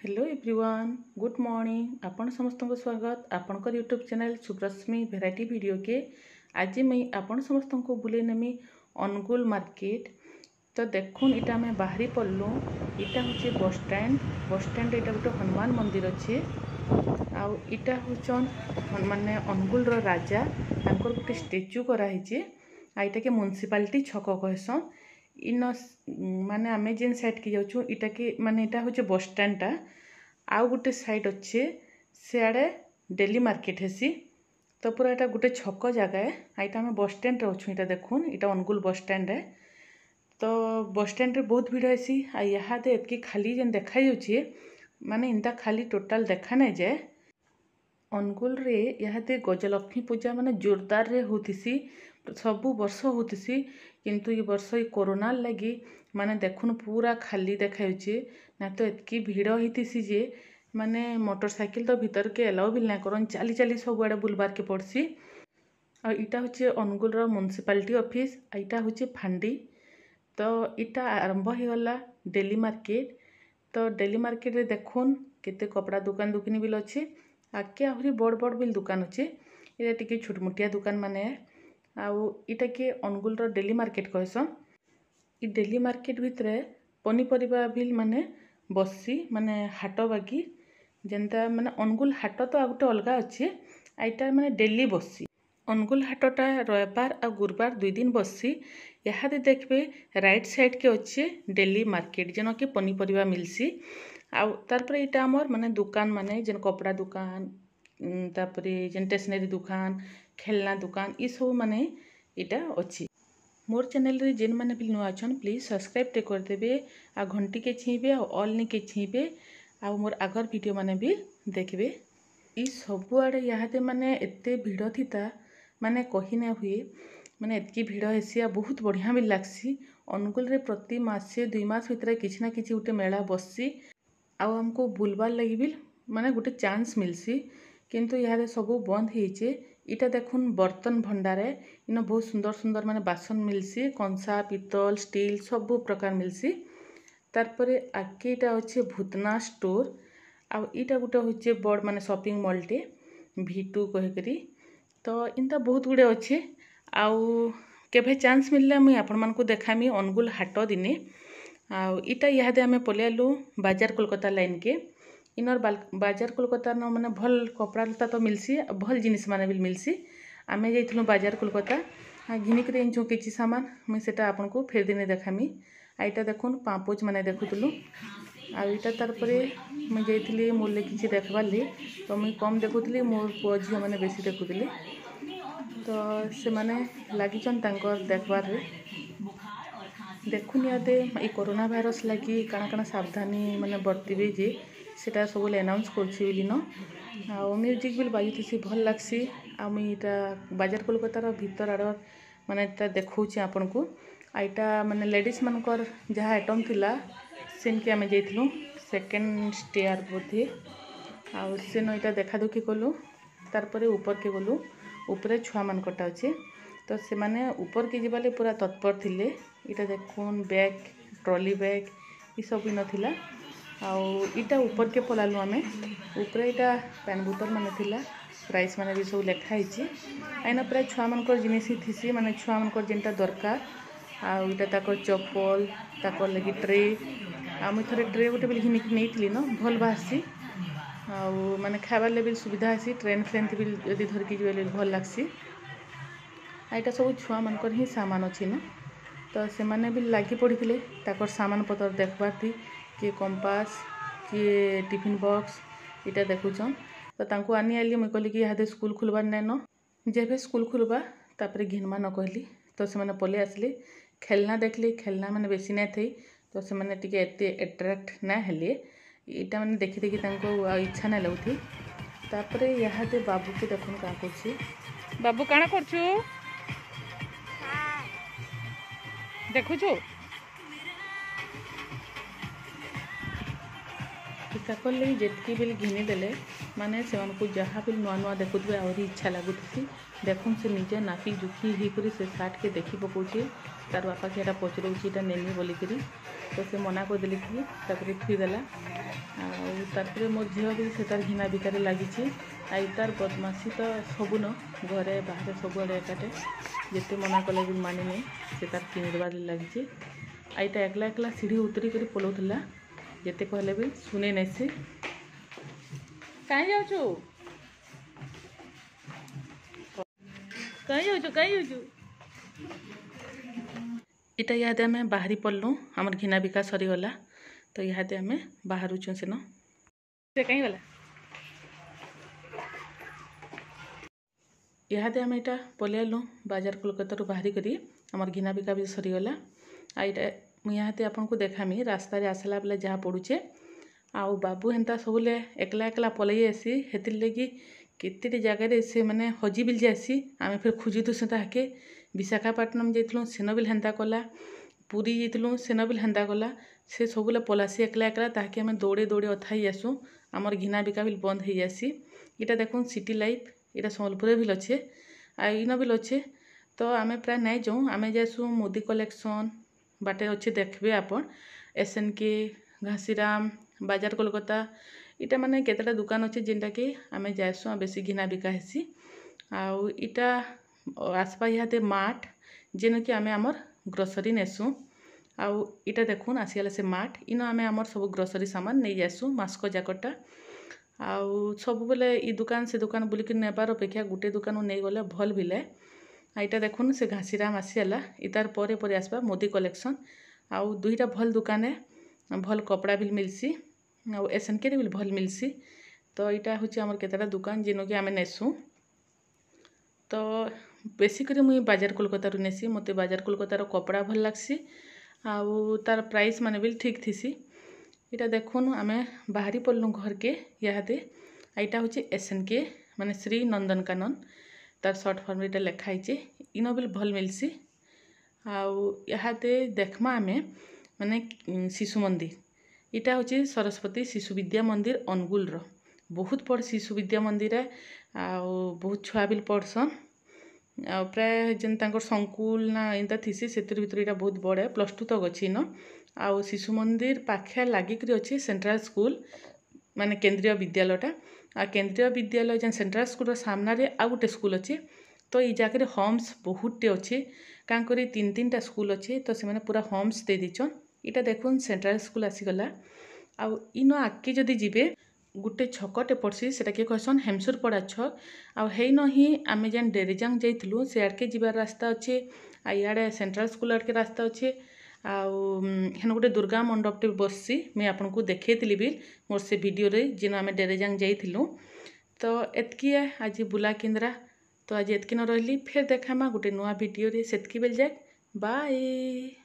Hello everyone good morning आपण समस्त को स्वागत आपणकर यूट्यूब चैनल सुब्रश्मी भेराइटी वीडियो के आज मैं आपण समस्त को बुले नेमी अनुगुल मार्केट। तो देखुन इटा आम बाहरी पड़लु इटा हूँ बस स्टैंड इटा गोटे हनुमान मंदिर अच्छे आउ इटा हूँ माने अनुगुल राजा तांकर गोटे स्टेच्यू कराई आईटा के म्युनिसिपालिटी छक कहसन इन माने आमे जेन साइड के जाऊँ इटा के माने इटा हूँ बस स्टैंड टा आउ गोटे साइड अच्छे सियाड़े डेली मार्केट हेसी। तो पूरा इटा गोटे छक जगह है आईटा आम बस स्टैंड अच्छु इटा देखुन इटा अनुगुल बस स्टैंड है। तो बस स्टैंड रे बहुत भीड़ हेसी आ यहाँ एतकी खाली जेन देखा जाउछे माने इनता खाली टोटाल देखा नहीं जाए। अनुगुल रे यहाँ गजलक्ष्मी पूजा माने जोरदार रे होतिसी सबु वर्ष होतिसी किंतु ये वर्ष ये कोरोना लगी माने देखुन पूरा खाली देखाउछे ना तो एतकी भीड़ होतिसी जे माने मोटरसाइकिल तो भीतर के एलाउ भी ना करन चली चली सब आड़े बुलबार के पड़सी। और इटा हूँ अनुगुल म्युनिसिपालिटी ऑफिस इटा हूँ फांडी। तो इटा आरंभ हो गला डेली मार्केट। तो डेली मार्केट रे देखुन केते कपड़ा दुकान दुकानी बिल अच्छे आगे आहरी बड़ बड़ बिल दुकान अच्छे ये टिके छोटमोटिया दुकान माने आउ इटा के अनुगुल डेली मार्केट कहसन। इ डेली मार्केट भितरे पनीपरिबा बिल माने बसी माने हाट बागी जेनता माने अनुगुल हाट तो आगुटे अलगा अच्छे आईटा माने डेली बसी अनुगुल हाटटा रविवार आ गुरुवार 2 दिन बसी। यहाँ देखबे राइट साइड के अच्छे डेली मार्केट जेन के पनीपरिबा मिलसी आउ तारपर इटा आमर माने दुकान माने जेन कपड़ा दुकान तापरे जेन स्टेशनरी दुकान खेलना दुकान ये सब माने इटा अच्छी। मोर चैनल रे जेन माने भी नुआ अछन प्लीज सब्सक्राइब टे कर देबे आ घंटी के छीबे आ ऑल नि के छीबे आ मोर आगर वीडियो माने भी देखबे। ई सब आड़े यहाँ माने एते भीड़ थीता माने कही ना हुए माने एतकी भीड़ हेसी आ बहुत बढ़िया भी लागसी। अनुगुल रे प्रति मासे 2 मास भितर किछि ना किछि गोटे मेला बससी आउ हमको बुलबार लगी भी माने गोटे चांस मिलसी किंतु यहाँ सबू बंद होइचे। इटा देखुन बर्तन भंडार है इन बहुत सुंदर सुंदर माने बासन मिलसी कंसा पितल स्टील सब प्रकार मिलसी। तारपरे आगे इटा अच्छे भूतना स्टोर आउ इटा गोटे होचे बड़ माने शॉपिंग मॉल टे V2 कहकरी। तो इनता बहुत गुड़े अच्छे आउ केभे चांस मिलले मुई आपण मानकु देखामी अनुगुल हाट दिने आउ इटा यहाँ आमे पलियालु बाजार कोलकाता लाइन के इनर बाजार कोलकाता न माने भल कपड़ा लता तो मिलसी भल जिनिस माने भी मिलसी। आमे जाइथुनु बाजार कोलकाता घिनिक रेंचो किछि सामान मुई सेटा आपन को फेर दिने देखामी। आइटा देखुन पापोज माने देखुतलु आ इटा तार परे मुई जाइथिली मोले किछि देखबाली तो मुई कम देखुतली मोर पुओ झियो माने बेसी देखुतली तो से माने लागिचन तांकर देखबार रे देखुन यादे ई कोरोना भाइरस लगी काना काना सावधानी माने बर्तिबे जे सेटा सब अनाउंस करछि बिली न आ म्यूजिक बिल बाजुथि भल लागसी आ मुई इटा बाजार कोलकाता रो भीतर आड़ माने इटा देखौछि आपन को आइटा माने लेडीज मानकर जहाँ आइटम थिला सेन के आमे जाइथलु सेकेंड स्टेयर बोधे आ सेन इटा देखा दुखी कलु तार परे ऊपर के गलु ऊपर छुआ मानकटा अच्छे तो से माने ऊपर के जिबाले पूरा तत्पर थिले। इटा देखुन बैग ट्रॉली बैग ये सब भी नथिला आउ इटा ऊपर के पलालु आमे ऊपर इटा पैन बोतल माने थिला प्राइस माने भी सब लिखा हिची आइना प्राय छुआ मानकर जिनिस थिसी माने छुआ मानकर जेनटा दरकार आउ इटा ताकर चप्पल ताकर लगी ट्रे आ मुई थरे ट्रे गोटे बिल घिनिक नेइथिली न भल बासी आउ माने खाइबार ले भी सुविधा आसी ट्रेन फ्रेन भी यदि धरकी जिबे भल लागसी। आइटा सब छुआ मानकर ही सामान अच्छी न तो से माने भी लगी पड़े ताकर सामान पतर देखबार थी किए कंपास किए टिफिन बॉक्स इटा देखुचन तो तांको आनी आइली मुई कहली कि यहाँ स्कूल खुलबार नाइन न जेबे स्कूल खुलबा तापरे घिनमा न कहली तो से माने पले आसले खेलना देखली खेलना माने बेसी ना थी तो से माने टिके एते अट्रैक्ट ना हेले इटा माने देखि देखि तांको इच्छा ना लगुथी। तापरे यहाँ बाबू के देखुन का करछि बाबू काना करछु देखुछु ताकर लगी जेतकी बिल घिनी देले माने से जहाँ बिल नुआ नुआ देखुथे आहरी इच्छा लगुथि देखुन से निजे नापी जुखी ही करी से सार्ट के देखी पकाउछे तार बापा के एटा पचरौछि एटा नेमी बोलिकरी तो से मना करदेली कि तापर थुईदेला आउे मोर झील भी से तार घिना बिकारे लगी आई तार बदमाशी तो सबुन घरे बाहर सबुआड़े एकाटे जिते मना कले भी मानी नहीं से तार किणवार लगी आईटा एकला एकला सीढ़ी उतरी कर पलाऊला जिते कहले भी शुने नहीं सी कहीं जाऊँ कहीं जाऊँ इटा याद आम बाहरी पड़लु आमर घिना बिका सरीगला तो याद आम बाहरुचु सेन से कहीं गला याद आम यहाँ पलैलु बाजार कोलकाता बाहरी करी आमर घिना बिका भी सरीगला आईटा मुझे आपन को देखामी रास्तार आसला बेले जहाँ पड़ुचे आउ बाबू हेन्ता सबुले एकला एकला पलई आसी हेतिर लगी केते जगार से मैंने हजी बिल जासी आम फिर खोजुतु से ताके विशाखापाटनम जाइलु सेन बिल हेन्ता कला पुरी जाइलु सेन बिल हेन्ता कला से सबुले पलासी एकला एकला ताकि आम दौड़े दौड़े अथाई आसू आमर घिना बिका बिल बंद हो जासी इटा देखुन सिटी लाइफ इटा सम्बलपुर बिल अच्छे आ इन बिल अच्छे तो आम प्राय नहीं जाऊँ आम जासु मोदी कलेक्शन बाटे अच्छे देखबे आपन SNK घासीराम बाजार कोलकाता इटा माने केतेटा दुकान अच्छे जेनटा कि आम जासु बेसी घिना बिका हेसी आउ इटा आसपा यहाँ मार्ट जेन कि आम आमर ग्रोसरी नेसु आउ इटा देखुन आसीगला से मार्ट इन आम आमर सब ग्रोसरी सामान नहीं जासु मास्क जाकटा आउ सब बेले इ दुकान से दुकान बुलिक नेबार अपेक्षा गोटे दुकान नहीं गले भल बिले इटा देखुन से घासीराम आसीगला इतार परे परे आसबा मोदी कलेक्शन आउ दुईटा भल दुकान भल कपड़ा भी मिलसी आउ SNK भी भल मिलसी तो यहाँ हूँ आमर केतेटा दुकान जेन कि आम नेसु तो बेसिकरी मुई बाजार कोलकाता नेसी मते बाजार कोलकातार कपड़ा भल लगसी आउ तार प्राइस माने भी ठीक थीसी यहाँ देखुन आम बाहरी पड़लु घर के यहाँ यहाँ हूँ SNK माने श्री नंदनकानन तार सर्ट फर्म इटा लिखाई इन भी भल मिलसी आउ यहाँ देखमा आम माने शिशु मंदिर इटा हूँ सरस्वती शिशु विद्या मंदिर अनुगुल बहुत बड़ शिशु विद्या मंदिर आउ बहुत छुआ भी पढ़सन आ प्राय जेन संकुल ना एंता थीसी से भीतर यहाँ बहुत बड़े +2 तक अच्छी इन आउ शिशु मंदिर पाखे लागिक अच्छी सेंट्रल स्कूल माने केंद्रीय विद्यालयटा आ केंद्रीय विद्यालय जेन सेंट्रल स्कूल सामने आ गोटे स्कूल अच्छे तो ये जगह होम्स बहुतटे अच्छे क्या करी 3-3टा स्कूल अच्छे तो से पूरा होम्स दे दीचन इटा देखुन सेंट्रल स्कूल आसीगला आउ इन आगे जदि जीवे गोटे छकटे पड़सी से कहसन हेमसुरपड़ा छक आउ हेन ही आम जेन डेरीजांग जाइलु से आड़के जीवार रास्ता अच्छे आ इे सेंट्रल स्कूल आड़के रास्ता अच्छे आउ हेन गोटे दुर्गा मंडपटे बससी मुझे आपन को देखी भी मोर से वीडियो रे जेन आम डेरीजांग जाइलु तो एतकी आज बुला केन्द्रा तो आज एतकी न रही फिर देखामा गोटे नुआ वीडियो रे सेतकी बेल जाए बाय।